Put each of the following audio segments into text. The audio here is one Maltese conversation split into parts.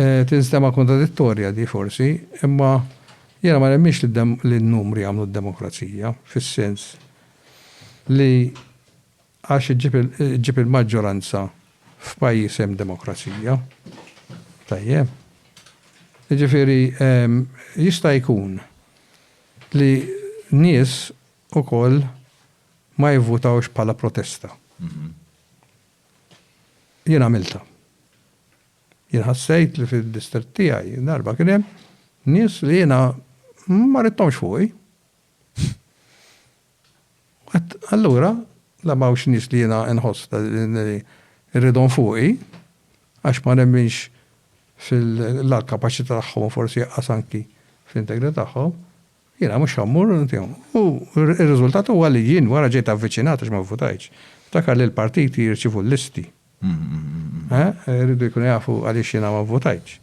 tinstema kontradittorja di forsi, imma jena ma nemmix li n-numri għamlu d-demokrazija, fis-sens li għax ġib il-maġġoranza f'pajjiż hemm demokrazija. Tajjeb. Ġifieri jista' jkun li nies ukoll ma jivvutawx bħala protesta. Jien għamilta. Jien ħassejt li fid-distret tiegħi darba kien hemm nies li jiena ma ridhomx fuqi. Allura la mawx nies li jiena nħoss li rridhom fuqi għax ma nemminx fil-kapaċità tagħhom forsi jaqqas anki fl-integrità tagħhom, jiena mhux ħammur ntihom. U r-riżultat huwa li jien wara ġejt avviċinat għax ma votajtx. Dakar li l-partiti jirċivu l-listi. Rridu jkunu jafu għaliex jiena ma votajtx.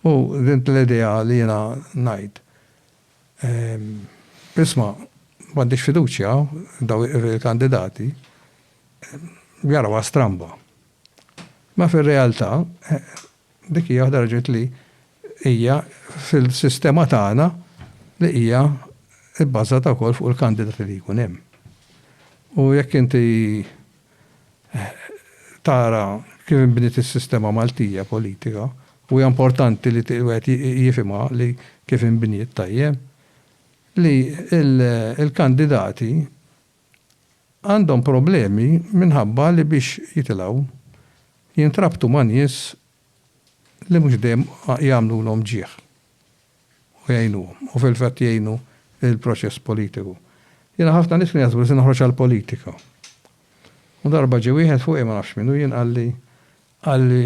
U dint l-idea li jiena ngħid. Isma' m'għandix fiduċja daw il-kandidati jaraw stramba. Ma fir-realtà dik hija waħda raġunijiet li hija fil-sistema tagħna li hija bbażata wkoll fuq il-kandidati li jkun hemm. U jekk inti tara kif inbniet is-sistema Maltija politika, u hija importanti li wieħed jifhimha li kif inbniet tajjeb, li il-kandidati għandhom problemi minħabba li biex jitilgħu jintrabtu ma' nies li mhux dejjem jagħmlu l-hom ġieħ u jgħinuhom u fil-fatt jgħinu il-proċess politiku. Jiena ħafna nies kien jaħsbu li se noħroġ għall-politika. U darba ġie wieħed fuq ma nafx minnu jien qalli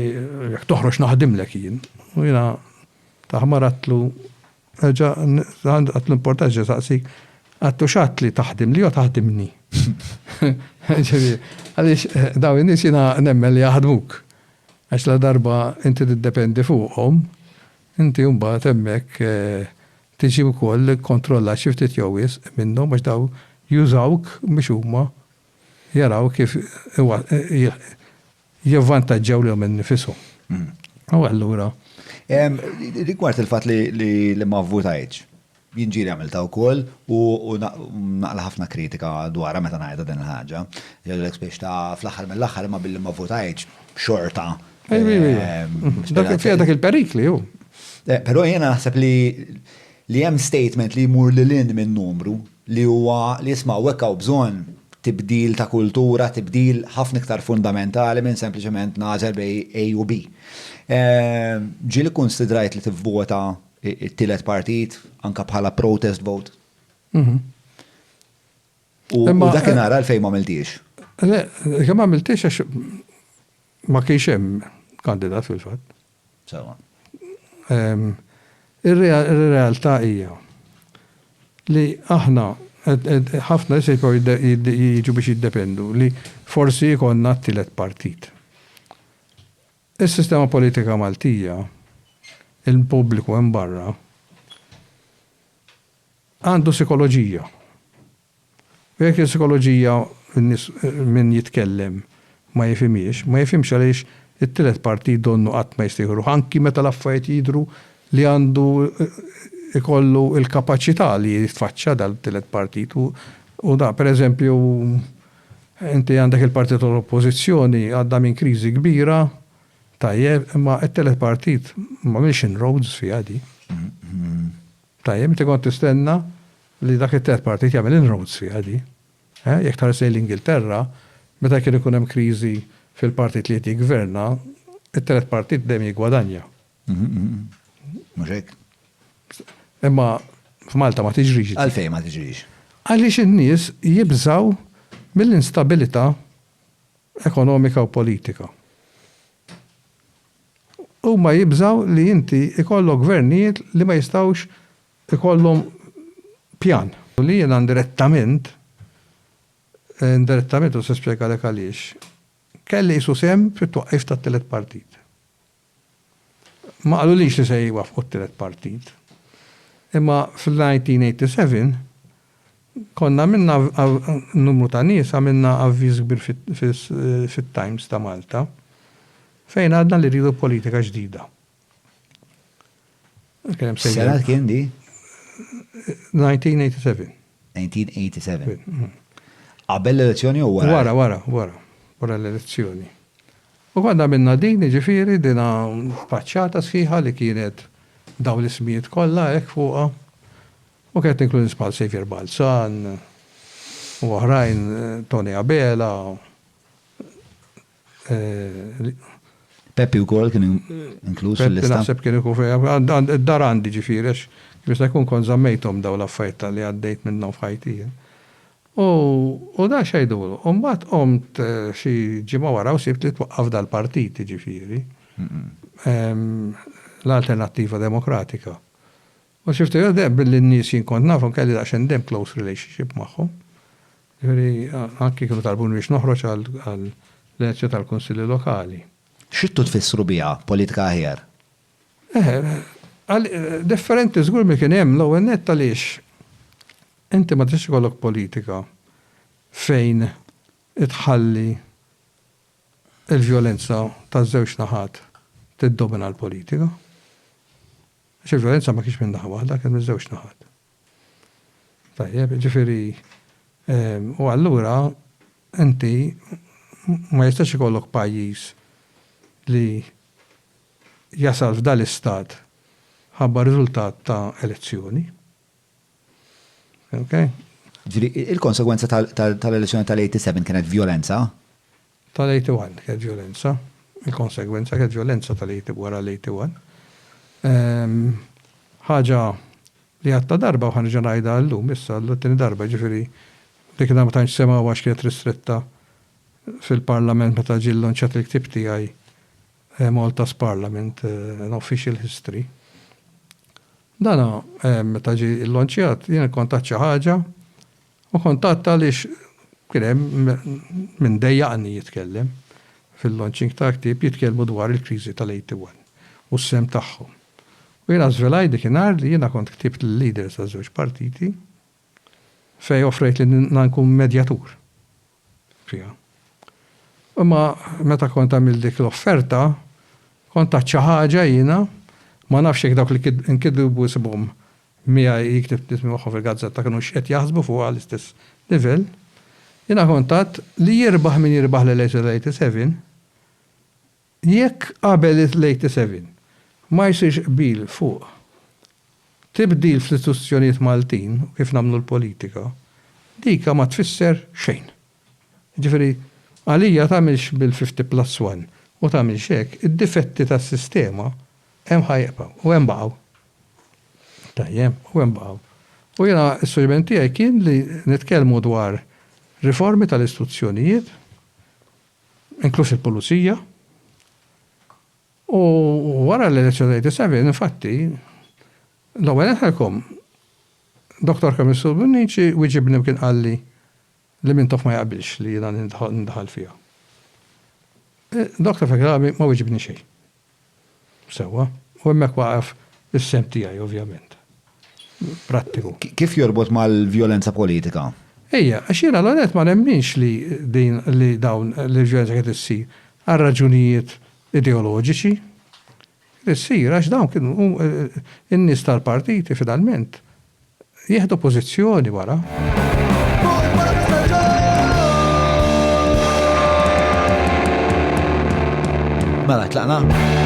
jekk toħroġ naħdimlek jien. U jiena taħmaratlu għatlu importanti saqsik għattu xatt li taħdim li jew taħdimni. Għaliex daw in-nies jiena nemmen li jaħdmuk. Għax la darba inti tiddependi fuqhom, inti mbagħad hemmhekk tiġi wkoll kontrolla xi ftit jowis minnhom biex daw jużawk biex huma jaraw kif jivvantaġġaw lihom innifishom. U allura. Rigward il-fatt li ma votajtx, jinġieli għamilta wkoll u naqla ħafna kritika dwarha meta ngħidha din il-ħaġa. Jgħidlek biex ta' fl-aħħar mill-aħħar imma billi ma votajtx xorta. Dak il-perikli hu. Però jiena naħseb li hemm statement li jmur lil minn numru li huwa li jisma' hekk hawn bżonn tibdil ta' kultura, tibdil ħafna iktar fundamentali minn sempliċement nażel bej A u B. Ġieli konsidrajt li tivvota it-tielet partit anke bħala protest vote. U dakinhar għalfejn ma għamiltiex. Le, kemm ma għamiltiex għax ma kienx hemm kandidat fil-fatt. Sewa. Ir-realtà hija li aħna ħafna jiġu biex jiddependu li forsi jkollna t-tielet partit. Is-sistema politika Maltija, il-pubbliku hemm barra, għandu psikoloġija. Jekk il-psikoloġija min jitkellem ma jifhimiex għaliex it-tielet partit donnu qatt ma jistieħru. Anki meta l-affarijiet jidhru li għandu ikollu il-kapaċità li jitfaċċa dal-tielet partit u da, per eżempju, inti għandek il-partit tal-oppożizzjoni għadda minn kriżi kbira, tajjeb, imma it-tielet partit ma milx inroads fiha di. Tajjeb, inti kont tistenna li dak it-tielet partit jagħmel inroads fiha di. Jekk tarsej l-Ingilterra, meta kien ikun hemm kriżi fil-partit li qed jiggverna, it-tielet partit dejjem jiggwadanja. Mhux hekk. Imma f'Malta ma tiġrix. Għalfejn ma tiġrix? Għaliex in-nies jibżaw mill-instabilità ekonomika u politika. Huma jibżaw li inti ikollok gvernijiet li ma jistgħux ikollhom pjan. Li jiena indirettament u se spjegalek għaliex, kelli jisu sem fit-twaqqif tat-tielet partit. Ma qalulix li se jwafqu t-tielet partit. Imma fil-1987 konna minna numru ta' nies għamilna avviż kbir fit-Times ta' Malta fejn għadna li rridu politika ġdida. Kien hemm Sena sejjer. kien di? 1987. 1987. Qabel l-elezzjoni u wara? Wara l-elezzjoni. U konna minna din, ġifiri, dina faċċata sħiħa li kienet daw l-ismijiet kollha hekk fuqha. U kienet inkludi spal Xavier Balzan, u oħrajn Tony Abela. Peppi wkoll kien inkluż fil-lista. Naħseb kien ikun fejn id-dar għandi ġifieri għax kif jkun kon żammejthom daw l-affarijiet li għaddejt minnhom f'ħajti. U da xejdulu, u mbagħad qomt xi ġimgħa wara u sibt li twaqqaf dal-partit ġifieri. L-Alternattiva Demokratika. U xiftu jgħadeb bil-nies jinkont nafhom kelli daqsxejn dem close relationship magħhom. Ġifieri anki kienu talbuni biex noħroġ għall-elezzjoni tal-Kunsilli Lokali. Xittu tfissru biha politika aħjar? Differenti żgur mi kien hemm l-ewwel nett għaliex inti ma tix ikollok politika fejn itħalli il-vjolenza taż-żewġ naħat tiddomina l-politika. Għax il-vjolenza ma kienx minn naħa waħda, kien minn żewġ naħat. Tajjeb, ġifieri u allura inti ma jistax ikollok pajjiż li jasal f'dal istat ħabba riżultat ta' elezzjoni. Okay? Il-konsegwenza tal-elezzjoni tal-87 kienet violenza? Tal-81 kienet violenza. Il-konsegwenza kienet violenza wara l-81. Ħaġa li għatta darba u ħanġa ngħidha llum issa l-tieni darba ġifieri dik ma tantx sema għax kienet ristretta fil-Parlament meta ġie llonċjat il-ktieb tiegħi Malta's Parliament, an official history. Dana, meta ġi l-lonċjat, jien kontat xi ħaġa u kontat għaliex kien hemm minn dejjaqni jitkellem fil-launching ta' ktieb jitkellmu dwar il-kriżi tal-81 u s-sem tagħhom. U jiena żvelaj dikinhar li jiena kont ktibt lill-leaders taż-żewġ partiti fej offrejt li nkun medjatur fiha. Imma meta kont għamil dik l-offerta, kont xi ħaġa jiena ma nafx jekk dawk li nkidbu sibhom mija jiktib ismi magħhom fil-gazzetta kienu x'qed jaħsbu fuq għall-istess livell. Jiena kontat li jirbaħ min jirbaħ l-87 jekk qabel l-87 ma jsirx qbil fuq tibdil fl-istituzzjonijiet Maltin u kif nagħmlu l-politika, dika ma tfisser xejn. Ġifieri għalija tagħmilx bil-50+1 u tagħmilx hekk, id-difetti tas-sistema hemm ħajqbgħu u hemm baqgħu. Tajjeb, u hemm baqgħu. U jiena s-suġġiment tiegħi kien li nitkellmu dwar riformi tal-istituzzjonijiet, inkluż il-pulizija, u wara l-elezzjoni 87 infatti l-ewwel ħelkom Dr. Kamissu Bunnici wieġibni kien qalli li minn tof ma jaqbilx li jiena nidħal fiha. Dr. Fakrami ma wieġibni xejn. Sewwa, u hemmhekk waqaf is-sem tiegħi ovvjament. Prattiku. Kif jorbot mal-vjolenza politika? Ejja, għax jiena l-għonet ma nemminx li dawn l-vjolenza qed issir għal raġunijiet ideoloġiċi. Issir għax dawn kienu in-nies tal-partiti finalment jieħdu pożizzjoni wara. Mela, tlaqna?